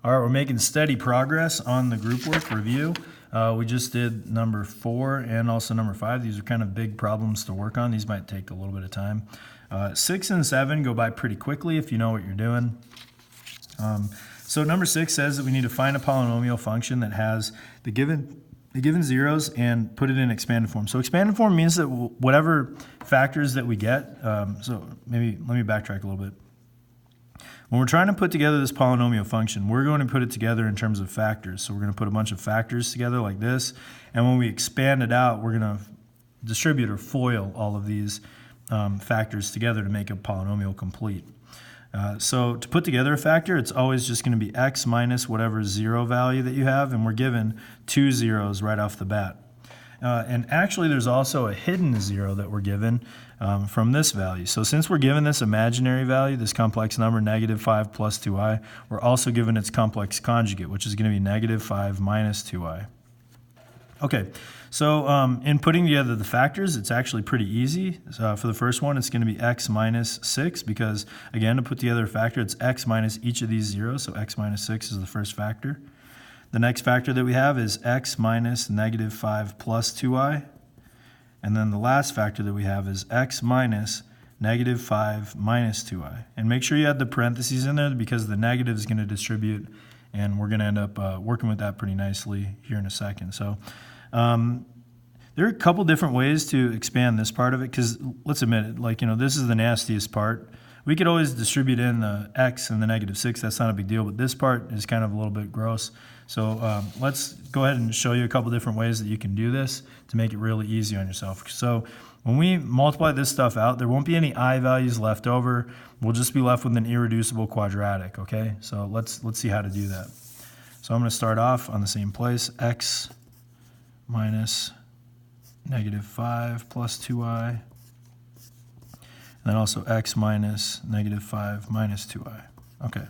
All right, we're making steady progress on the group work review. We just did number 4 and also number 5. These are kind of big problems to work on. These might take a little bit of time. 6 and 7 go by pretty quickly if you know what you're doing. So number 6 says that we need to find a polynomial function that has the given zeros and put it in expanded form. So expanded form means that whatever factors that we get, so maybe let me backtrack a little bit. When we're trying to put together this polynomial function, we're going to put it together in terms of factors. So we're going to put a bunch of factors together like this, and when we expand it out, we're going to distribute or FOIL all of these factors together to make a polynomial complete. So to put together a factor, it's always just going to be x minus whatever zero value that you have, and we're given 2 zeros right off the bat. And actually there's also a hidden zero that we're given from this value. So since we're given this imaginary value, this complex number, -5 plus 2i, we're also given its complex conjugate, which is going to be -5 minus 2i. Okay, so in putting together the factors, it's actually pretty easy. For the first one, it's going to be x minus 6 because, again, to put together a factor, it's x minus each of these zeros, so x minus 6 is the first factor. The next factor that we have is x minus -5 plus 2i. And then the last factor that we have is x minus -5 minus 2i. And make sure you add the parentheses in there because the negative is going to distribute, and we're going to end up working with that pretty nicely here in a second. So there are a couple different ways to expand this part of it because let's admit it, like, this is the nastiest part. We could always distribute in the x and the -6. That's not a big deal, but this part is kind of a little bit gross. So let's go ahead and show you a couple different ways that you can do this to make it really easy on yourself. So when we multiply this stuff out, there won't be any I values left over. We'll just be left with an irreducible quadratic, okay? So let's see how to do that. So I'm going to start off on the same place, x minus -5 plus 2i. And then also x minus -5 minus 2i. Okay.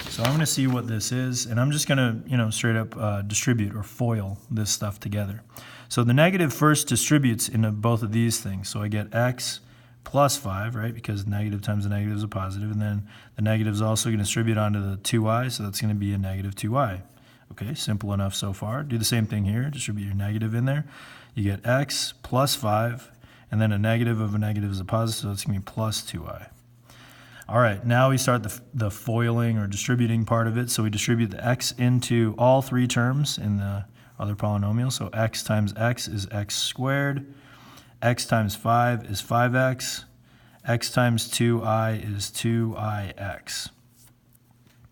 So I'm going to see what this is, and I'm just going to, straight up distribute or FOIL this stuff together. So the negative first distributes into both of these things. So I get x plus 5, right, because negative times a negative is a positive, and then the negative is also going to distribute onto the 2i, so that's going to be a -2i. Okay, simple enough so far. Do the same thing here. Distribute your negative in there. You get x plus 5, and then a negative of a negative is a positive, so it's going to be plus 2i. All right, now we start the foiling or distributing part of it. So we distribute the x into all 3 terms in the other polynomial. So x times x is x squared. X times 5 is 5x. X times 2i is 2ix.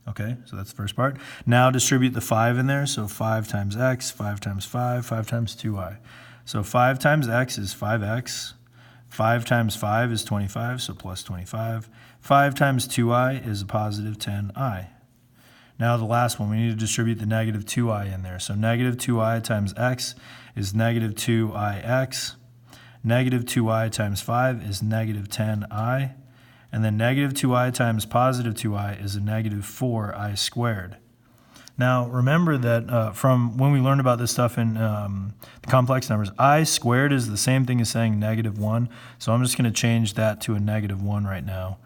Okay, so that's the first part. Now distribute the 5 in there. So 5 times x, 5 times 5, 5 times 2i. So 5 times x is 5x. 5 times 5 is 25, so plus 25. 5 times 2i is a positive 10i. Now the last one, we need to distribute the -2i in there. So -2i times x is -2ix. -2i times 5 is -10i. And then -2i times positive 2i is a -4i squared. Now, remember that from when we learned about this stuff in the complex numbers, I squared is the same thing as saying -1. So I'm just going to change that to a -1 right now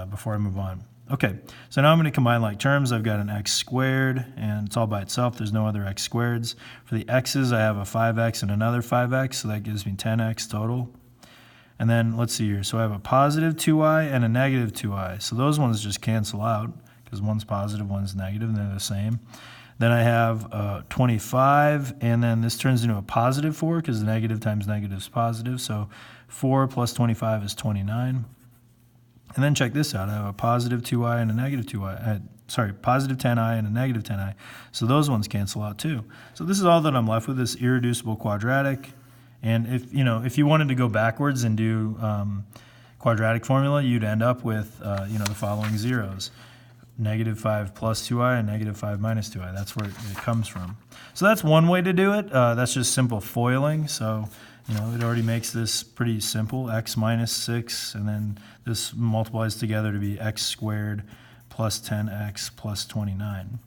before I move on. Okay, so now I'm going to combine like terms. I've got an x squared, and it's all by itself. There's no other x squareds. For the x's, I have a 5x and another 5x, so that gives me 10x total. And then let's see here. So I have a positive 2i and a -2i. So those ones just cancel out, because one's positive, one's negative, and they're the same. Then I have 25, and then this turns into a positive 4, because the negative times negative is positive. So 4 plus 25 is 29. And then check this out. I have a positive 2i and a -2i. Positive 10i and a -10i. So those ones cancel out too. So this is all that I'm left with, this irreducible quadratic. And if you wanted to go backwards and do quadratic formula, you'd end up with the following zeros. -5 plus 2i and -5 minus 2i. That's where it comes from. So that's one way to do it. That's just simple foiling. So it already makes this pretty simple. X minus 6, and then this multiplies together to be x squared plus 10x plus 29.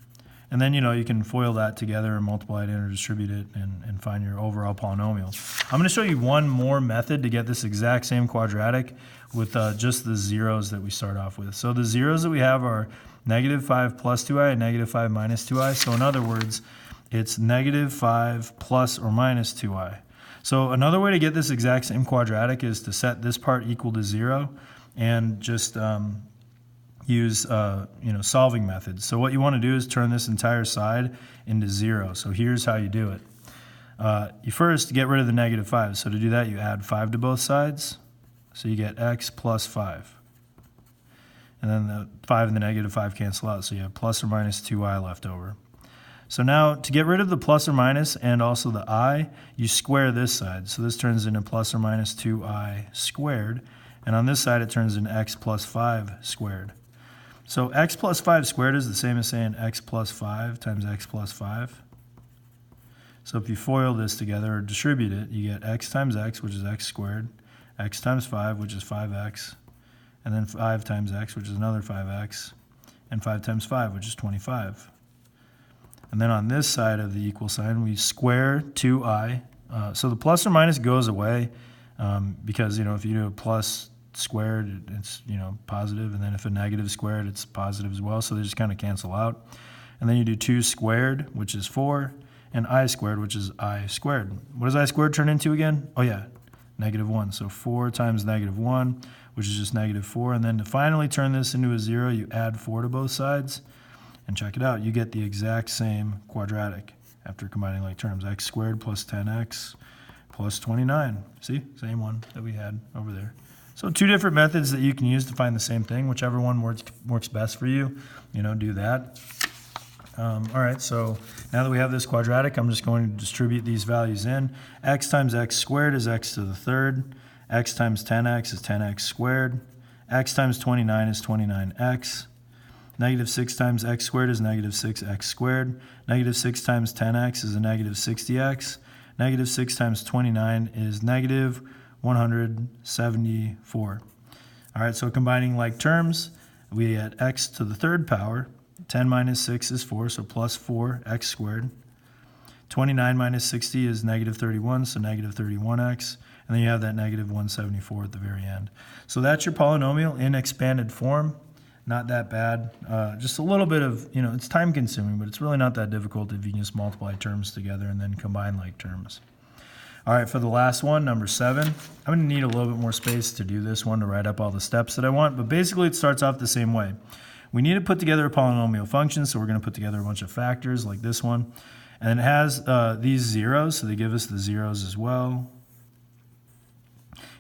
And then, you can FOIL that together and multiply it in or distribute it and find your overall polynomial. I'm going to show you one more method to get this exact same quadratic with just the zeros that we start off with. So the zeros that we have are -5 plus 2i and -5 minus 2i. So in other words, it's -5 plus or minus 2i. So another way to get this exact same quadratic is to set this part equal to 0 and just use solving methods. So what you want to do is turn this entire side into 0. So here's how you do it. You first get rid of the -5. So to do that, you add 5 to both sides. So you get x plus 5. And then the 5 and the -5 cancel out. So you have plus or minus 2i left over. So now to get rid of the plus or minus and also the I, you square this side. So this turns into plus or minus 2i squared. And on this side, it turns into x plus 5 squared. So x plus 5 squared is the same as saying x plus 5 times x plus 5. So if you FOIL this together or distribute it, you get x times x, which is x squared, x times 5, which is 5x, and then 5 times x, which is another 5x, and 5 times 5, which is 25. And then on this side of the equal sign, we square 2i. So the plus or minus goes away because, if you do a plus squared, it's, positive. And then if a negative squared, it's positive as well. So they just kind of cancel out. And then you do 2 squared, which is 4, and I squared, which is I squared. What does I squared turn into again? Oh, yeah, -1. So 4 times -1, which is just -4. And then to finally turn this into a 0, you add 4 to both sides. And check it out, you get the exact same quadratic after combining like terms. X squared plus 10x plus 29. See, same one that we had over there. So 2 different methods that you can use to find the same thing. Whichever one works best for you, do that. All right, so now that we have this quadratic, I'm just going to distribute these values in. X times x squared is x to the third. X times 10x is 10x squared. X times 29 is 29x. -6 times x squared is -6x squared. -6 times 10x is a -60x. -6 times 29 is -174. All right, so combining like terms, we get x to the third power. 10 minus 6 is 4, so plus 4x squared. 29 minus 60 is -31, so -31x. And then you have that -174 at the very end. So that's your polynomial in expanded form. Not that bad. Just a little bit of, it's time consuming, but it's really not that difficult if you can just multiply terms together and then combine like terms. All right, for the last one, number 7, I'm going to need a little bit more space to do this one to write up all the steps that I want, but basically it starts off the same way. We need to put together a polynomial function, so we're going to put together a bunch of factors like this one. And it has these zeros, so they give us the zeros as well.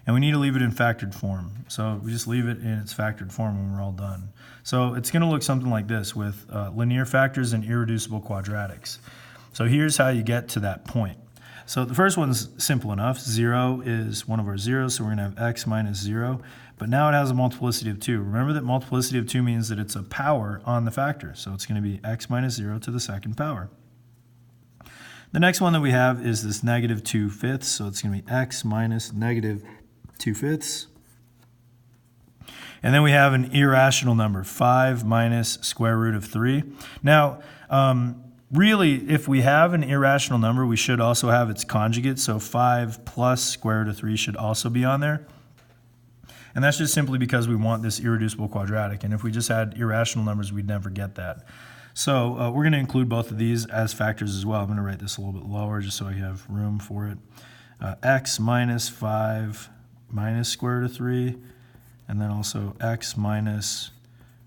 And we need to leave it in factored form. So we just leave it in its factored form when we're all done. So it's going to look something like this with linear factors and irreducible quadratics. So here's how you get to that point. So the first one's simple enough. 0 is one of our zeros, so we're going to have x minus 0. But now it has a multiplicity of 2. Remember that multiplicity of 2 means that it's a power on the factor. So it's going to be x minus 0 to the second power. The next one that we have is this -2/5. So it's going to be x minus -2/5. And then we have an irrational number, 5 minus square root of 3. Now, really, if we have an irrational number, we should also have its conjugate. So 5 plus square root of 3 should also be on there. And that's just simply because we want this irreducible quadratic. And if we just had irrational numbers, we'd never get that. So we're going to include both of these as factors as well. I'm going to write this a little bit lower just so I have room for it. X minus 5 minus square root of 3. And then also x minus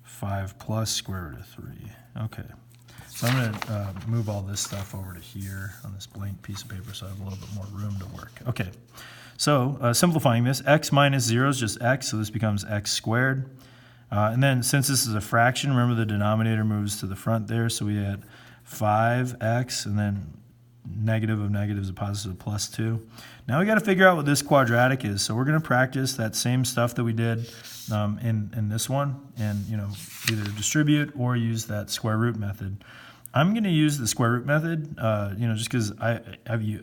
5 plus square root of 3. Okay. So I'm going to move all this stuff over to here on this blank piece of paper so I have a little bit more room to work. Okay. So simplifying this, x minus 0 is just x, so this becomes x squared. And then since this is a fraction, remember the denominator moves to the front there, so we had 5x, and then negative of negatives, a positive plus 2. Now we got to figure out what this quadratic is, so we're going to practice that same stuff that we did in this one, and either distribute or use that square root method. I'm going to use the square root method, just because I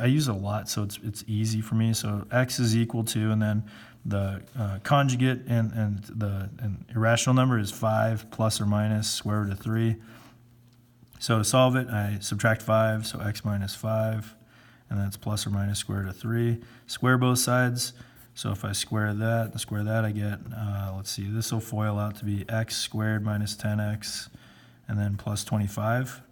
use it a lot, so it's easy for me. So x is equal to, and then the conjugate and irrational number is 5 plus or minus square root of 3. So to solve it, I subtract 5, so x minus 5, and that's plus or minus square root of 3. Square both sides, so if I square that and square that, I get, let's see, this will FOIL out to be x squared minus 10x, and then plus 25.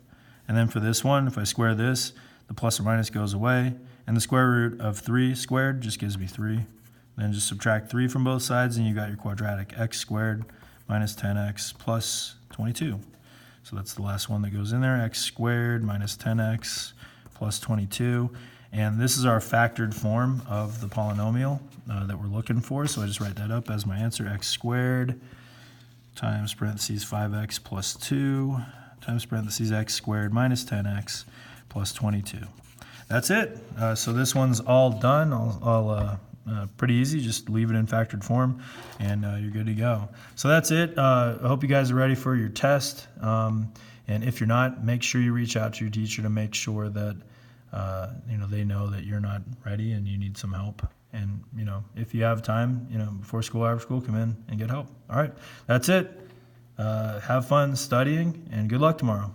And then for this one, if I square this, the plus or minus goes away, and the square root of 3 squared just gives me 3. Then just subtract 3 from both sides, and you got your quadratic x squared minus 10x plus 22. So that's the last one that goes in there, x squared minus 10x plus 22. And this is our factored form of the polynomial that we're looking for. So I just write that up as my answer, x squared times parentheses 5x plus 2 times parentheses x squared minus 10x plus 22. That's it. So this one's all done. Pretty easy, just leave it in factored form and you're good to go. So that's it. I hope you guys are ready for your test. And if you're not, make sure you reach out to your teacher to make sure that they know that you're not ready and you need some help. And if you have time, before school, after school, come in and get help. All right, that's it. Have fun studying and good luck tomorrow.